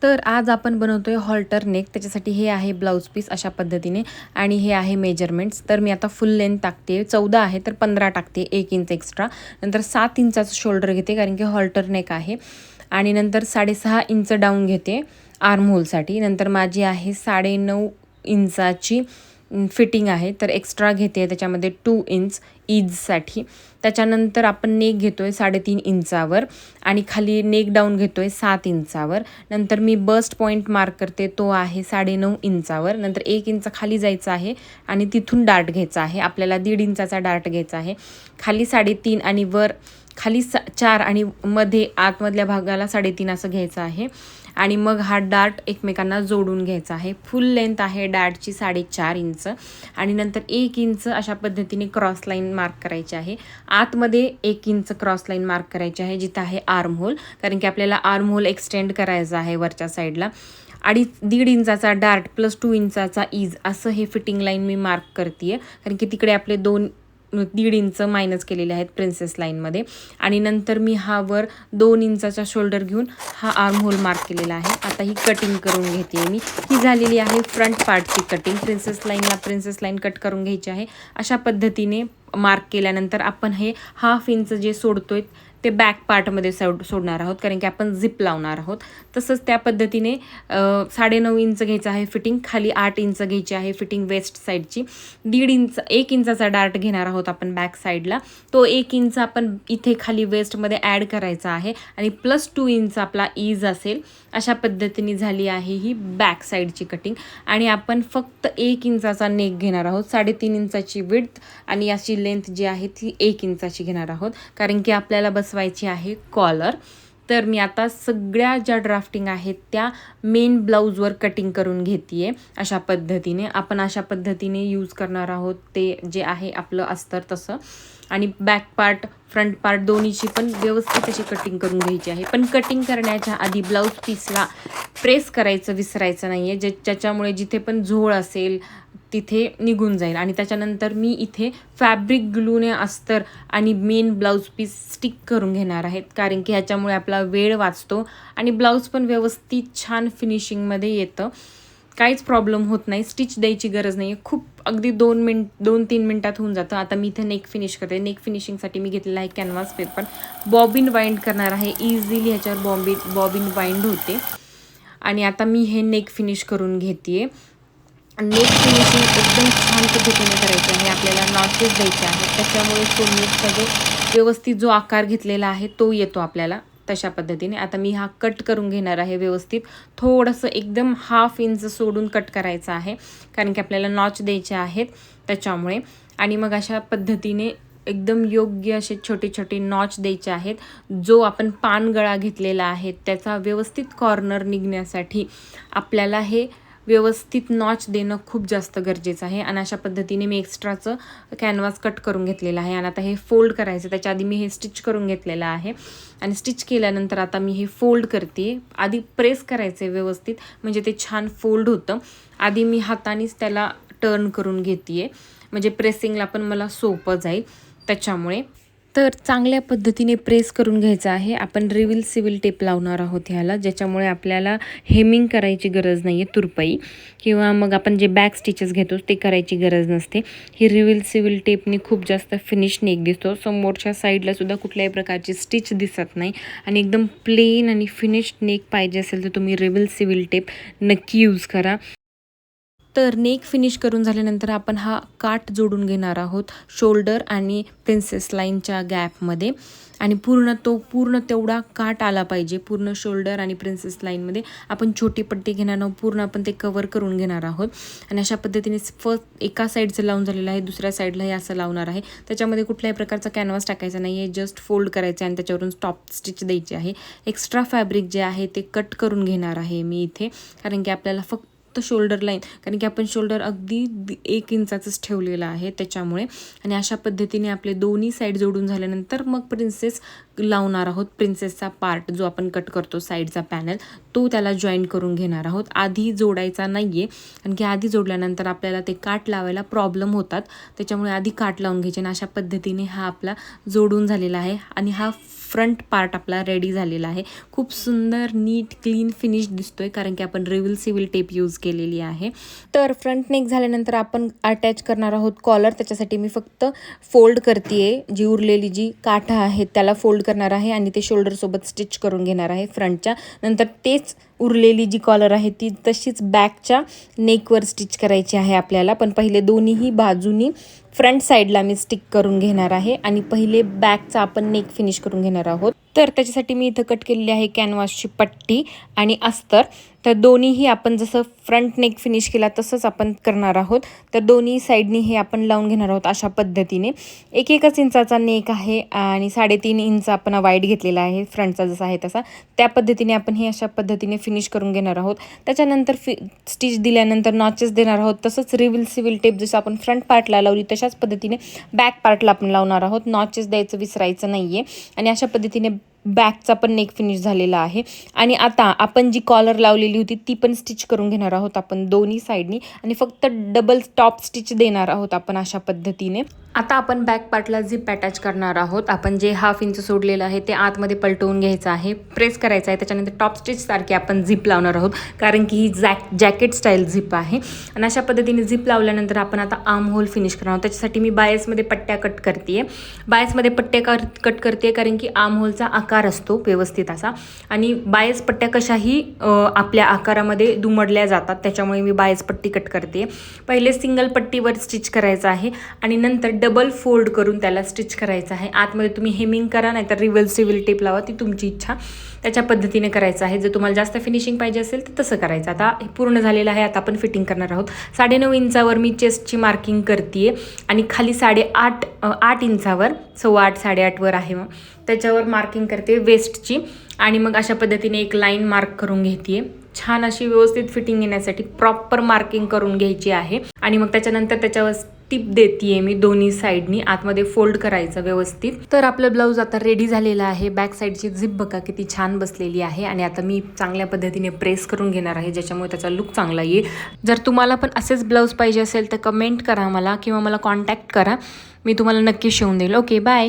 तर आज आपण बनवतोय हॉल्टर नेक. त्याच्यासाठी हे आहे ब्लाऊज पीस अशा पद्धतीने आणि हे आहे मेजरमेंट्स. तर मी आता फुल लेंथ टाकते, 14 आहे तर 15 टाकते, 1 इंच एक्स्ट्रा. नंतर 7 इंचाचं शोल्डर घेते कारण की हॉल्टर नेक आहे. आणि नंतर 6.5 इंच डाऊन घेते आर्म होलसाठी. नंतर माझी आहे 9.5 इंचाची फिटिंग आहे, तर एक्स्ट्रा घेते त्याच्यामध्ये 2 इंच ईजसाठी. त्याच्यानंतर आपण नेक घेतो आहे 3.5 इंचावर आणि खाली नेक डाऊन घेतो आहे 7 इंचावर. नंतर मी बस्ट पॉईंट मार्क करते, तो आहे 9.5 इंचावर. नंतर 1 इंच खाली जायचं आहे आणि तिथून डार्ट घ्यायचा आहे. आपल्याला 1.5 इंचाचा डार्ट घ्यायचा आहे. खाली 3.5 आणि वर खाली 4 आणि मध्ये आतमधल्या भागाला 3.5 असं घ्यायचं आहे. आणि मग हा डार्ट एकमेकांना जोडून घ्यायचा आहे. फुल लेंथ आहे डार्टची 4.5 इंच. आणि नंतर 1 इंच अशा पद्धतीने क्रॉस लाईन मार्क करायची आहे. आतमध्ये 1 इंच क्रॉस लाईन मार्क करायची आहे जिथं आहे आर्म होल, कारण की आपल्याला आर्म होल एक्सटेंड करायचा आहे वरच्या साईडला. आणि 1.5 इंचाचा डार्ट प्लस 2 इंचाचा ईज असं हे फिटिंग लाईन मी मार्क करते आहे, कारण की तिकडे आपले 1.5 इंच मायनस केलेले आहेत प्रिन्सेस लाईनमध्ये. आणि नंतर मी हा वर 2 इंचाचा शोल्डर घेऊन हा आर्म होल मार्क केलेला आहे. आता ही कटिंग करून घेते मी. ही झालेली आहे फ्रंट पार्टची कटिंग. प्रिन्सेस लाईन कट करून घ्यायची आहे. अशा पद्धतीने मार्क केल्यानंतर आपण हे 1/2 इंच जे सोडतोय ते बॅक पार्टमध्ये सोडणार आहोत, कारण की आपण झिप लावणार आहोत. तसंच त्या पद्धतीने 9.5 इंच घ्यायचं आहे फिटिंग. खाली 8 इंच घ्यायची आहे फिटिंग वेस्ट साईडची. 1 इंचाचा डार्ट घेणार आहोत आपण बॅक साईडला. तो 1 इंच आपण इथे खाली वेस्टमध्ये ॲड करायचा आहे आणि प्लस 2 इंच आपला ईज असेल. अशा पद्धतीने झाली आहे ही बॅक साईडची कटिंग. आणि आपण फक्त 1 इंचाचा नेक घेणार आहोत. 3.5 इंचाची विड्थ आणि याची लेंथ जी आहे ती 1 इंचाची घेणार आहोत, कारण की आपल्याला बसवायची आहे कॉलर. तर मी आता सगळ्या ज्या ड्राफ्टिंग आहेत त्या मेन ब्लाऊजवर कटिंग करून घेते आहे. अशा पद्धतीने आपण अशा पद्धतीने यूज करणार आहोत ते जे आहे आपलं अस्तर तसं. आणि बॅक पार्ट फ्रंट पार्ट दोन्हीची पण व्यवस्थित अशी कटिंग करून घ्यायची आहे. पण कटिंग करण्याच्या आधी ब्लाऊज पीसला प्रेस करायचं विसरायचं नाही आहे, ज्याच्यामुळे जिथे पण झोळ असेल तिथे निघून जाईल. आणि त्याच्यानंतर मी इथे फॅब्रिक ग्लूने अस्तर आणि मेन ब्लाऊज पीस स्टिक करून घेणार आहेत, कारण की ह्याच्यामुळे आपला वेळ वाचतो आणि ब्लाऊज पण व्यवस्थित छान फिनिशिंगमध्ये येतं. काहीच प्रॉब्लेम होत नाही. स्टिच द्यायची गरज नाही आहे. खूप अगदी 2-3 मिनटात होऊन जातं. आता मी इथे नेक फिनिश करते. नेक फिनिशिंगसाठी मी घेतलेला आहे कॅनव्हास पेपर. बॉबिन वाइंड करणार आहे. इझिली ह्याच्यावर बॉबिन वाइंड होते. आणि आता मी हे नेक फिनिश करून घेते. नेक फिनिशिंग एकदम छान पद्धतीने करायची आहे. आपल्याला नॉचेस द्यायचे आहेत, त्याच्यामुळे तो नेकचा जो व्यवस्थित जो आकार घेतलेला आहे तो येतो आपल्याला तशा पद्धतीने. आता मी हा कट करून घेणार आहे व्यवस्थित. थोडंसं एकदम 1/2 इंच सोडून कट करायचं आहे, कारण की आपल्याला नॉच द्यायचे आहेत त्याच्यामुळे. आणि मग अशा पद्धतीने एकदम योग्य असे छोटे छोटे नॉच द्यायचे आहेत. जो आपण पानगळा घेतलेला आहे त्याचा व्यवस्थित कॉर्नर निघण्यासाठी आपल्याला हे व्यवस्थित नॉच देणं खूप जास्त गरजेचं आहे. आणि अशा पद्धतीने मी एक्स्ट्राचं कॅनव्हास कट करून घेतलेलं आहे. आणि आता हे फोल्ड करायचं. त्याच्या आधी मी हे स्टिच करून घेतलेलं आहे आणि स्टिच केल्यानंतर आता मी हे फोल्ड करते. आधी प्रेस करायचं आहे व्यवस्थित, म्हणजे ते छान फोल्ड होतं. आधी मी हातानेच त्याला टर्न करून घेते आहे, म्हणजे प्रेसिंगला पण मला सोपं जाईल त्याच्यामुळे. तर चांगल्या पद्धतीने प्रेस करून घ्यायचं आहे. आपण रिव्हील सिव्हिल टेप लावणार आहोत ह्याला, ज्याच्यामुळे आपल्याला हेमिंग करायची गरज नाही आहे, तुरपाई किंवा मग आपण जे बॅक स्टिचेस घेतो ते करायची गरज नसते. ही रिव्हील सिव्हिल टेपने खूप जास्त फिनिश नेक दिसतो. समोरच्या साईडला सुद्धा कुठल्याही प्रकारची स्टिच दिसत नाही. आणि एकदम प्लेन आणि फिनिश्ड नेक पाहिजे असेल तर तुम्ही रिव्हील सिव्हिल टेप नक्की यूज करा. तर नेक फिनिश करून झाल्यानंतर आपण हा काठ जोडून घेणार आहोत शोल्डर आणि प्रिन्सेस लाईनच्या गॅपमध्ये. आणि पूर्ण तेवढा काठ आला पाहिजे. पूर्ण शोल्डर आणि प्रिन्सेस लाईनमध्ये आपण छोटी पट्टी घेणार आहोत. पूर्ण आपण ते कवर करून घेणार आहोत. आणि अशा पद्धतीने फर्स्ट एका साईडचं लावून झालेलं आहे, दुसऱ्या साईडलाही असं लावणार आहे. त्याच्यामध्ये कुठल्याही प्रकारचा कॅनव्हास टाकायचा नाही आहे, जस्ट फोल्ड करायचं आणि त्याच्यावरून स्टॉप स्टिच द्यायची आहे. एक्स्ट्रा फॅब्रिक जे आहे ते कट करून घेणार आहे मी इथे, कारण की आपल्याला फक्त शोल्डर लाईन, कारण की आपण शोल्डर अगदी 1 इंचाचंच ठेवलेलं आहे त्याच्यामुळे. आणि अशा पद्धतीने आपले दोन्ही साईड जोडून झाल्यानंतर मग प्रिन्सेस लावणार आहोत. प्रिन्सेसचा पार्ट जो आपण कट करतो साईडचा पॅनल, तो त्याला जॉईन करून घेणार आहोत. आधी जोडायचा नाही आहे, कारण की आधी जोडल्यानंतर आपल्याला ते काठ लावायला प्रॉब्लेम होतात, त्याच्यामुळे आधी काठ लावून घ्यायचे. आणि अशा पद्धतीने हा आपला जोडून झालेला आहे. आणि हा फ्रंट पार्ट आपला रेडी झालेला आहे. खूप सुंदर नीट क्लीन फिनिश दिसतोय कारण की आपण रिव्हर्सिबल टेप यूज केलेली आहे. तर फ्रंट नेक झाल्यानंतर आपण अटॅच करणार आहोत कॉलर. त्याच्यासाठी मी फक्त फोल्ड करते, जी उरलेली जी काठा आहेत त्याला फोल्ड करणार आहे आणि ते शोल्डरसोबत स्टिच करून घेणार आहे फ्रंटच्या. नंतर तेच उरलेली जी कॉलर आहे ती तशीच बॅकच्या नेकवर स्टिच करायची आहे आपल्याला. पण पहिले दोन्हीही बाजूनी फ्रंट साईडला मी स्टिक करून घेणार आहे आणि पहिले बॅकचा आपण नेक फिनिश करून घेणार आहोत. तर त्याच्यासाठी मी इथं कट केलेली आहे कॅनव्हासची पट्टी आणि अस्तर. तर दोन्हीही आपण जसं फ्रंट नेक फिनिश केला तसंच आपण करणार आहोत. तर दोन्ही साईडनी हे आपण लावून घेणार आहोत अशा पद्धतीने. 1-1 इंचाचा नेक आहे आणि 3.5 इंच आपण वाईड घेतलेला आहे फ्रंटचा जसा आहे तसा. त्या पद्धतीने आपण हे अशा पद्धतीने फिनिश करून घेणार आहोत. त्याच्यानंतर स्टिच दिल्यानंतर नॉचेस देणार आहोत. तसंच रिव्हर्सिबल टेप जसं आपण फ्रंट पार्टला लावली तशाच पद्धतीने बॅक पार्टला आपण लावणार आहोत. नॉचेस द्यायचं विसरायचं नाही आहे. आणि अशा पद्धतीने बॅकचा पण नेक फिनिश झालेला आहे. आणि आता आपण जी कॉलर लावलेली होती ती पण स्टिच करून घेणार आहोत आपण दोन्ही साईडनी आणि फक्त डबल टॉप स्टिच देणार आहोत आपण अशा पद्धतीने. आता आपण बॅक पार्टला झिप अटॅच करणार आहोत. आपण जे 1/2 इंच सोडलेलं आहे ते आतमध्ये पलटवून घ्यायचं आहे, प्रेस करायचं आहे. त्याच्यानंतर टॉप स्टिच सारखे आपण झिप लावणार आहोत कारण की ही जॅकेट स्टाईल झिप आहे. आणि अशा पद्धतीने झिप लावल्यानंतर आपण आता आर्म होल फिनिश करणार आहोत. त्याच्यासाठी मी बायसमध्ये पट्ट्या कट करते. बायसमध्ये पट्ट्या कट करते कारण की आर्म होलचा आकार असतो व्यवस्थित असा आणि बायस पट्ट्या कशाही आपल्या आकारामध्ये दुमडल्या जातात, त्याच्यामुळे मी बायस पट्टी कट करते. पहिले सिंगल पट्टीवर स्टिच करायचं आहे आणि नंतर डबल फोल्ड करून त्याला स्टिच करायचं आहे. आतमध्ये तुम्ही हेमिंग करा नाहीतर रिव्हर्सिबल टेप लावा, ती तुमची इच्छा. त्याच्या पद्धतीने करायचं आहे. जर तुम्हाला जास्त फिनिशिंग पाहिजे असेल तर तसं करायचं. आता हे पूर्ण झालेलं आहे. आता आपण फिटिंग करणार आहोत. 9.5 इंचावर मी चेस्टची मार्किंग करते आणि खाली 8 इंचावर 8.25 8.5वर आहे मग त्याच्यावर मार्किंग करते वेस्टची. आणि मग अशा पद्धतीने एक लाईन मार्क करून घेते. छान अशी व्यवस्थित फिटिंग येण्यासाठी प्रॉपर मार्किंग करून घ्यायची आहे. आणि मग त्याच्यानंतर त्याच्यावर टिप देते मी दोन्ही साईडनी आतमध्ये फोल्ड करायचं व्यवस्थित. तर आपलं ब्लाऊज आता रेडी झालेलं आहे. बॅक साईडची झिप बघा किती छान बसलेली आहे. आणि आता मी चांगल्या पद्धतीने प्रेस करून घेणार आहे ज्याच्यामुळे त्याचा लुक चांगला येईल. जर तुम्हाला पण असेच ब्लाऊज पाहिजे असेल तर कमेंट करा मला किंवा मला कॉन्टॅक्ट करा, मी तुम्हाला नक्की शिवून देईल. Okay, bye.